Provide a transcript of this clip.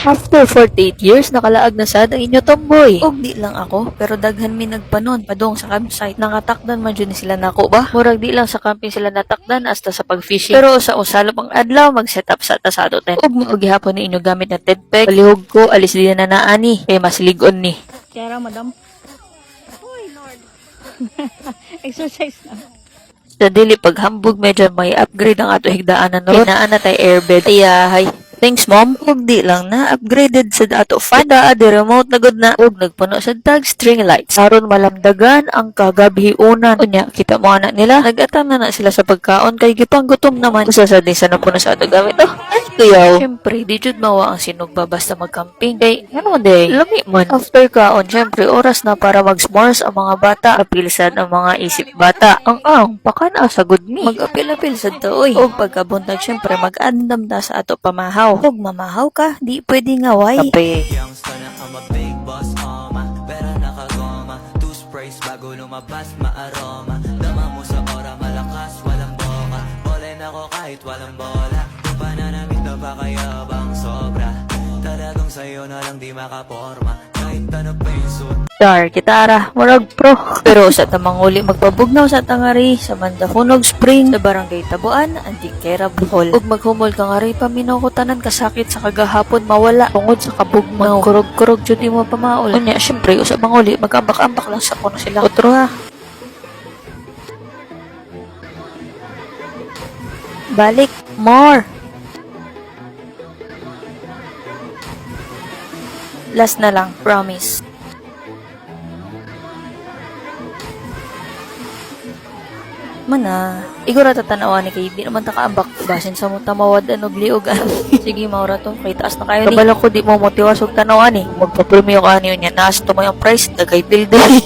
After 48 years, nakalaag na sad ang inyo tomboy. Og di lang ako, pero daghan mi nagpanon padong sa campsite. Nakatakdan man dyan sila nako ba? Murag di lang sa camping sila natakdan hasta sa pag-fishing. Pero sa usalop ang adlaw, mag-set up sa tasado ten. Og maugihapon ni inyo gamit na tedpeg. Palihog ko, alis din na naani. Kay mas ligon ni. Kaya madam. Uy, Lord. Exercise na. Sa dili paghambog, medyo may upgrade ang ato higdaanan ron. Inaan na tayo airbed. Ayahay. Thanks, mom. Ug di lang na upgraded sa ato fan. The remote na good na. Ug nagpuno sa tag string lights. Aron malamdagan ang kagabhiunan. Unya, kita mo anak nila. Nag-atam na sila sa pagkaon kay gipang gutom naman. Usa sa din sa napuno sa ato gamit. Oh, ay kuyaw. Siyempre, di jud mawa ang sinugba basta mag-camping. Kay, ano day? Lami man. After kaon, siyempre, oras na para mag-s'mores ang mga bata. Apilsan ang mga isip bata. Ang pakana sa good me. Mag-apil-apil sa taoy. O pagkabuntag, siyempre, mag-andam na sa ato pamahaw. Huwag mamahaw ka, di pwede ngaway. Kape. Youngster na I'm a big boss, pera nakagoma, two sprays bago lumabas, maaroma. Dama mo sa ora, malakas, walang boka. Bolen ako kahit walang bola. Yung pananamit na pakayabang sobra. Talagang sa'yo na lang di makaporma. Kahit ano pa yung suot. Dar, kitara, murag pro. Pero sa tamang uli magpabugnaw sa tangari sa Mandahunog Spring sa Barangay Tabuan, Antiquera, Bohol. Ug maghumol ka nga rin paminaw ko tanan kasakit sa kagahapon mawala tungod sa kabugnaw. Kurog-kurog jud mo pamaol. Unya, syempre usab mang uli magambak-ambak lang sa kuno sila. Otro ha. Balik, more. Last na lang, promise. Mana, igura tatanawan ni kay di naman takaambak basin sa mong tamawad anog liog. Sige, maura to, kay taas na kayo ni. Kabala ko di mo motiwas og tanawan eh. Magpa-premium ka niyo niya, naas to mo yung price, dagay building.